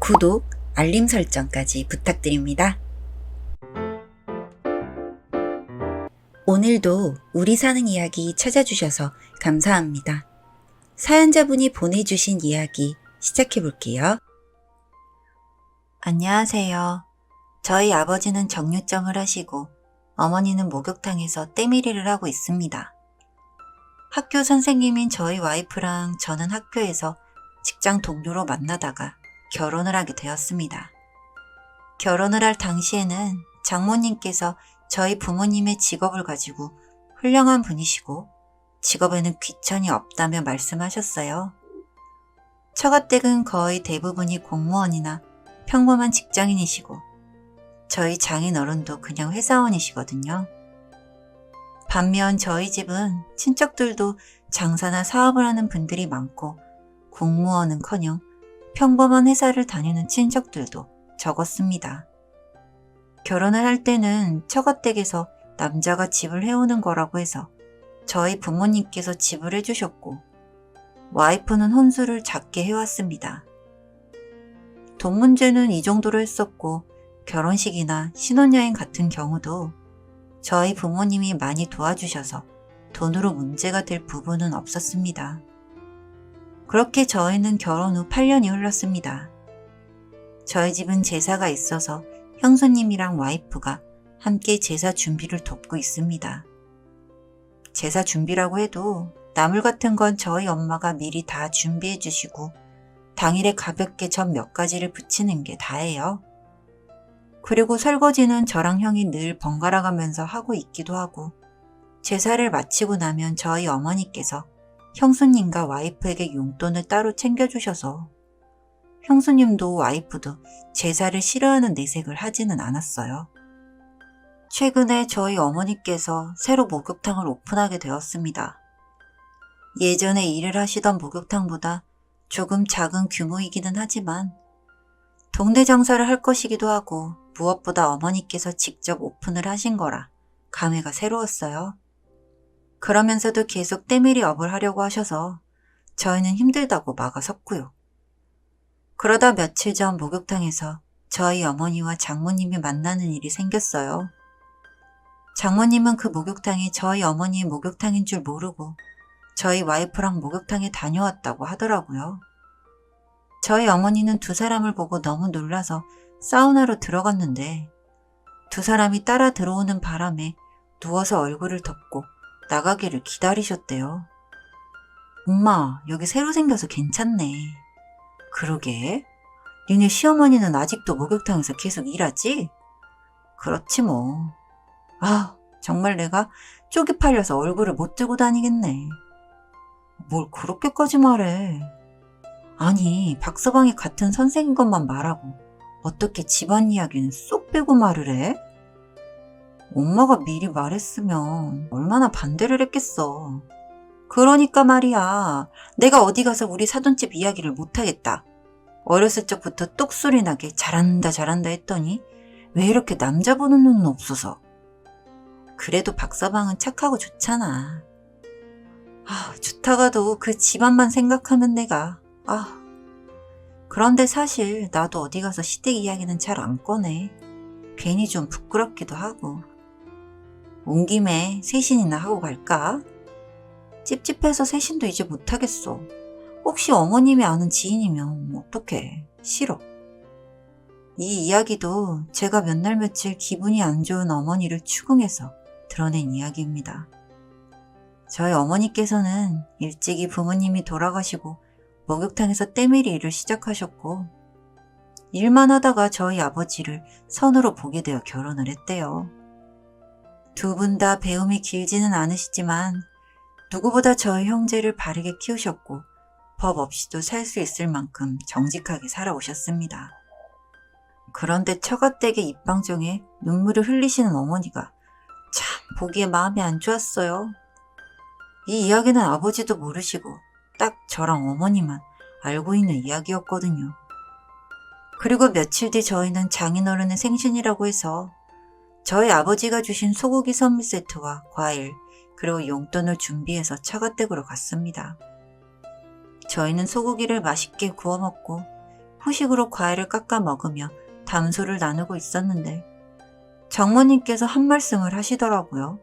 구독, 알림 설정까지 부탁드립니다. 오늘도 우리 사는 이야기 찾아주셔서 감사합니다. 사연자분이 보내주신 이야기 시작해볼게요. 안녕하세요. 저희 아버지는 정류점을 하시고 어머니는 목욕탕에서 때밀이를 하고 있습니다. 학교 선생님인 저희 와이프랑 저는 학교에서 직장 동료로 만나다가 결혼을 하게 되었습니다. 결혼을 할 당시에는 장모님께서 저희 부모님의 직업을 가지고 훌륭한 분이시고 직업에는 귀천이 없다며 말씀하셨어요. 처가댁은 거의 대부분이 공무원이나 평범한 직장인이시고 저희 장인어른도 그냥 회사원이시거든요. 반면 저희 집은 친척들도 장사나 사업을 하는 분들이 많고 공무원은커녕 평범한 회사를 다니는 친척들도 적었습니다. 결혼을 할 때는 처가댁에서 남자가 집을 해오는 거라고 해서 저희 부모님께서 집을 해주셨고 와이프는 혼수를 작게 해왔습니다. 돈 문제는 이 정도로 했었고 결혼식이나 신혼여행 같은 경우도 저희 부모님이 많이 도와주셔서 돈으로 문제가 될 부분은 없었습니다. 그렇게 저희는 결혼 후 8년이 흘렀습니다. 저희 집은 제사가 있어서 형수님이랑 와이프가 함께 제사 준비를 돕고 있습니다. 제사 준비라고 해도 나물 같은 건 저희 엄마가 미리 다 준비해 주시고 당일에 가볍게 전 몇 가지를 부치는 게 다예요. 그리고 설거지는 저랑 형이 늘 번갈아 가면서 하고 있기도 하고 제사를 마치고 나면 저희 어머니께서 형수님과 와이프에게 용돈을 따로 챙겨주셔서 형수님도 와이프도 제사를 싫어하는 내색을 하지는 않았어요. 최근에 저희 어머니께서 새로 목욕탕을 오픈하게 되었습니다. 예전에 일을 하시던 목욕탕보다 조금 작은 규모이기는 하지만 동네 장사를 할 것이기도 하고 무엇보다 어머니께서 직접 오픈을 하신 거라 감회가 새로웠어요. 그러면서도 계속 때밀이 업을 하려고 하셔서 저희는 힘들다고 막아섰고요. 그러다 며칠 전 목욕탕에서 저희 어머니와 장모님이 만나는 일이 생겼어요. 장모님은 그 목욕탕이 저희 어머니의 목욕탕인 줄 모르고 저희 와이프랑 목욕탕에 다녀왔다고 하더라고요. 저희 어머니는 두 사람을 보고 너무 놀라서 사우나로 들어갔는데 두 사람이 따라 들어오는 바람에 누워서 얼굴을 덮고 나가기를 기다리셨대요. 엄마, 여기 새로 생겨서 괜찮네. 그러게? 니네 시어머니는 아직도 목욕탕에서 계속 일하지? 그렇지 뭐. 아, 정말 내가 쪽이 팔려서 얼굴을 못 들고 다니겠네. 뭘 그렇게까지 말해. 아니, 박서방이 같은 선생인 것만 말하고 어떻게 집안 이야기는 쏙 빼고 말을 해? 엄마가 미리 말했으면 얼마나 반대를 했겠어. 그러니까 말이야. 내가 어디 가서 우리 사돈집 이야기를 못하겠다. 어렸을 적부터 똑소리 나게 잘한다 했더니 왜 이렇게 남자 보는 눈은 없어서. 그래도 박서방은 착하고 좋잖아. 좋다가도 그 집안만 생각하면 내가. 그런데 사실 나도 어디 가서 시댁 이야기는 잘 안 꺼내. 괜히 좀 부끄럽기도 하고. 온 김에 세신이나 하고 갈까? 찝찝해서 세신도 이제 못하겠어. 혹시 어머님이 아는 지인이면 어떡해. 싫어. 이 이야기도 제가 몇 날 며칠 기분이 안 좋은 어머니를 추궁해서 드러낸 이야기입니다. 저희 어머니께서는 일찍이 부모님이 돌아가시고 목욕탕에서 때밀이 일을 시작하셨고 일만 하다가 저희 아버지를 선으로 보게 되어 결혼을 했대요. 두 분 다 배움이 길지는 않으시지만 누구보다 저희 형제를 바르게 키우셨고 법 없이도 살 수 있을 만큼 정직하게 살아오셨습니다. 그런데 처가댁의 입방정에 눈물을 흘리시는 어머니가 참 보기에 마음이 안 좋았어요. 이 이야기는 아버지도 모르시고 딱 저랑 어머니만 알고 있는 이야기였거든요. 그리고 며칠 뒤 저희는 장인어른의 생신이라고 해서 저희 아버지가 주신 소고기 선물 세트와 과일 그리고 용돈을 준비해서 처가댁으로 갔습니다. 저희는 소고기를 맛있게 구워 먹고 후식으로 과일을 깎아 먹으며 담소를 나누고 있었는데 장모님께서 한 말씀을 하시더라고요.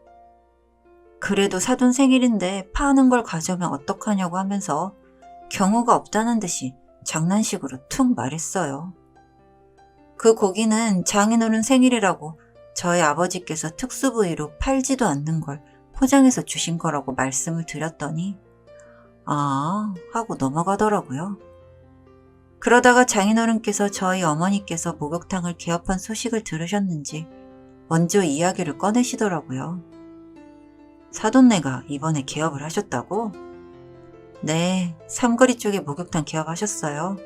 그래도 사돈 생일인데 파는 걸 가져오면 어떡하냐고 하면서 경우가 없다는 듯이 장난식으로 툭 말했어요. 그 고기는 장인어른 생일이라고 저희 아버지께서 특수 부위로 팔지도 않는 걸 포장해서 주신 거라고 말씀을 드렸더니 아 하고 넘어가더라고요. 그러다가 장인어른께서 저희 어머니께서 목욕탕을 개업한 소식을 들으셨는지 먼저 이야기를 꺼내시더라고요. 사돈네가 이번에 개업을 하셨다고? 네, 삼거리 쪽에 목욕탕 개업하셨어요.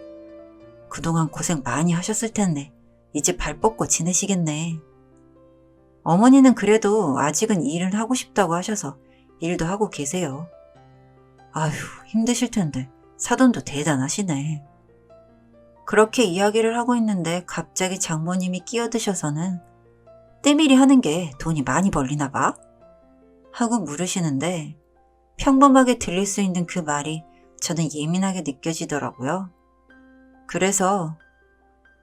그동안 고생 많이 하셨을 텐데 이제 발 뻗고 지내시겠네. 어머니는 그래도 아직은 일을 하고 싶다고 하셔서 일도 하고 계세요. 아휴, 힘드실 텐데 사돈도 대단하시네. 그렇게 이야기를 하고 있는데 갑자기 장모님이 끼어드셔서는 때밀이 하는 게 돈이 많이 벌리나 봐? 하고 물으시는데 평범하게 들릴 수 있는 그 말이 저는 예민하게 느껴지더라고요. 그래서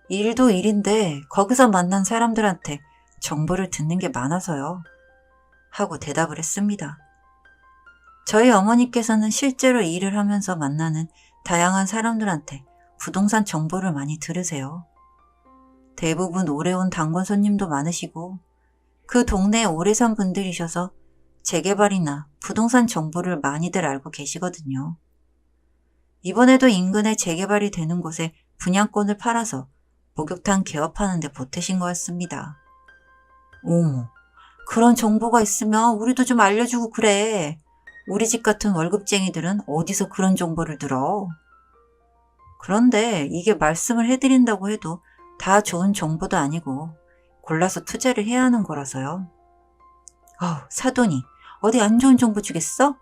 일도 일인데 거기서 만난 사람들한테 정보를 듣는 게 많아서요. 하고 대답을 했습니다. 저희 어머니께서는 실제로 일을 하면서 만나는 다양한 사람들한테 부동산 정보를 많이 들으세요. 대부분 오래 온 단골 손님도 많으시고 그 동네에 오래 산 분들이셔서 재개발이나 부동산 정보를 많이들 알고 계시거든요. 이번에도 인근에 재개발이 되는 곳에 분양권을 팔아서 목욕탕 개업하는 데 보태신 거였습니다. 어머, 그런 정보가 있으면 우리도 좀 알려주고 그래. 우리 집 같은 월급쟁이들은 어디서 그런 정보를 들어? 그런데 이게 말씀을 해드린다고 해도 다 좋은 정보도 아니고 골라서 투자를 해야 하는 거라서요. 사돈이 어디 안 좋은 정보 주겠어?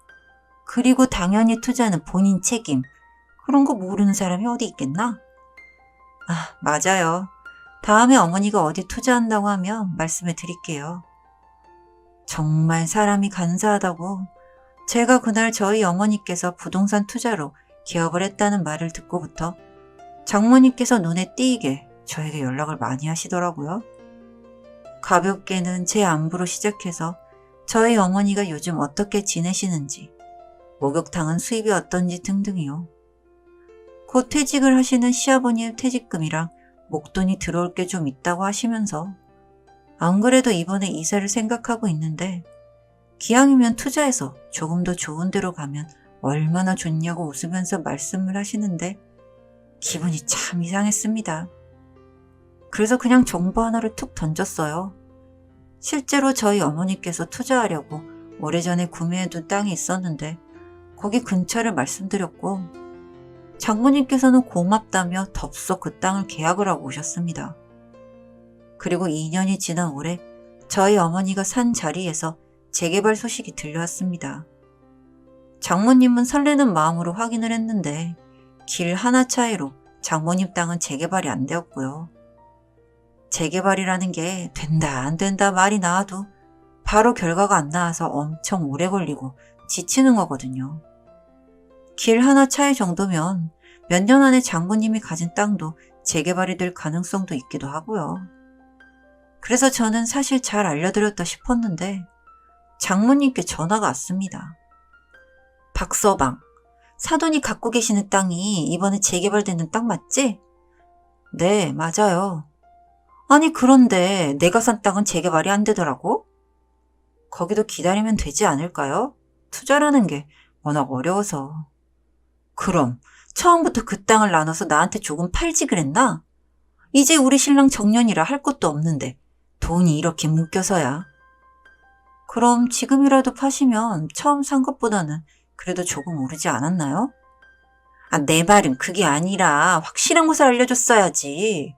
그리고 당연히 투자는 본인 책임. 그런 거 모르는 사람이 어디 있겠나? 맞아요. 다음에 어머니가 어디 투자한다고 하면 말씀해 드릴게요. 정말 사람이 간사하다고 제가 그날 저희 어머니께서 부동산 투자로 개업을 했다는 말을 듣고부터 장모님께서 눈에 띄게 저에게 연락을 많이 하시더라고요. 가볍게는 제 안부로 시작해서 저희 어머니가 요즘 어떻게 지내시는지, 목욕탕은 수입이 어떤지 등등이요. 곧 퇴직을 하시는 시아버님의 퇴직금이랑 목돈이 들어올 게 좀 있다고 하시면서 안 그래도 이번에 이사를 생각하고 있는데 기왕이면 투자해서 조금 더 좋은 데로 가면 얼마나 좋냐고 웃으면서 말씀을 하시는데 기분이 참 이상했습니다. 그래서 그냥 정보 하나를 툭 던졌어요. 실제로 저희 어머니께서 투자하려고 오래전에 구매해둔 땅이 있었는데 거기 근처를 말씀드렸고 장모님께서는 고맙다며 덥석 그 땅을 계약을 하고 오셨습니다. 그리고 2년이 지난 올해 저희 어머니가 산 자리에서 재개발 소식이 들려왔습니다. 장모님은 설레는 마음으로 확인을 했는데 길 하나 차이로 장모님 땅은 재개발이 안 되었고요. 재개발이라는 게 된다 안 된다 말이 나와도 바로 결과가 안 나와서 엄청 오래 걸리고 지치는 거거든요. 길 하나 차이 정도면 몇 년 안에 장모님이 가진 땅도 재개발이 될 가능성도 있기도 하고요. 그래서 저는 사실 잘 알려드렸다 싶었는데 장모님께 전화가 왔습니다. 박서방, 사돈이 갖고 계시는 땅이 이번에 재개발되는 땅 맞지? 네, 맞아요. 아니 그런데 내가 산 땅은 재개발이 안 되더라고? 거기도 기다리면 되지 않을까요? 투자라는 게 워낙 어려워서. 그럼 처음부터 그 땅을 나눠서 나한테 조금 팔지 그랬나? 이제 우리 신랑 정년이라 할 것도 없는데 돈이 이렇게 묶여서야. 그럼 지금이라도 파시면 처음 산 것보다는 그래도 조금 오르지 않았나요? 내 말은 그게 아니라 확실한 것을 알려줬어야지.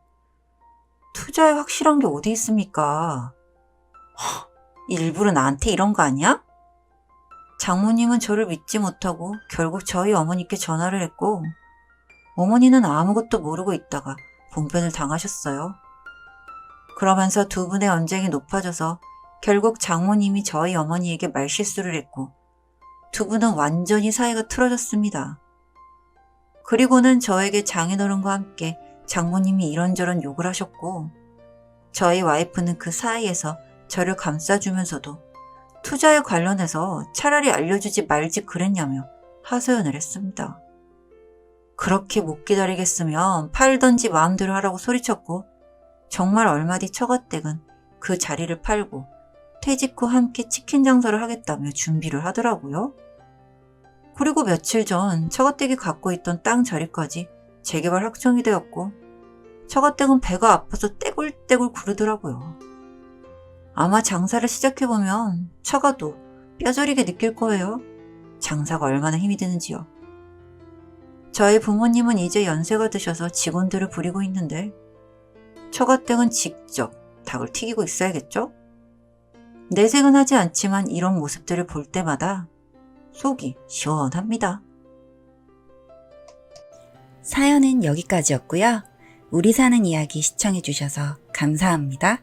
투자에 확실한 게 어디 있습니까? 일부러 나한테 이런 거 아니야? 장모님은 저를 믿지 못하고 결국 저희 어머니께 전화를 했고 어머니는 아무것도 모르고 있다가 봉변을 당하셨어요. 그러면서 두 분의 언쟁이 높아져서 결국 장모님이 저희 어머니에게 말실수를 했고 두 분은 완전히 사이가 틀어졌습니다. 그리고는 저에게 장인어른과 함께 장모님이 이런저런 욕을 하셨고 저희 와이프는 그 사이에서 저를 감싸주면서도 투자에 관련해서 차라리 알려주지 말지 그랬냐며 하소연을 했습니다. 그렇게 못 기다리겠으면 팔던지 마음대로 하라고 소리쳤고 정말 얼마 뒤 처가댁은 그 자리를 팔고 퇴직 후 함께 치킨 장사를 하겠다며 준비를 하더라고요. 그리고 며칠 전 처가댁이 갖고 있던 땅 자리까지 재개발 확정이 되었고 처가댁은 배가 아파서 떼굴떼굴 구르더라고요. 아마 장사를 시작해보면 처가도 뼈저리게 느낄 거예요. 장사가 얼마나 힘이 드는지요. 저희 부모님은 이제 연세가 드셔서 직원들을 부리고 있는데 처가댁은 직접 닭을 튀기고 있어야겠죠? 내색은 하지 않지만 이런 모습들을 볼 때마다 속이 시원합니다. 사연은 여기까지였고요. 우리 사는 이야기 시청해주셔서 감사합니다.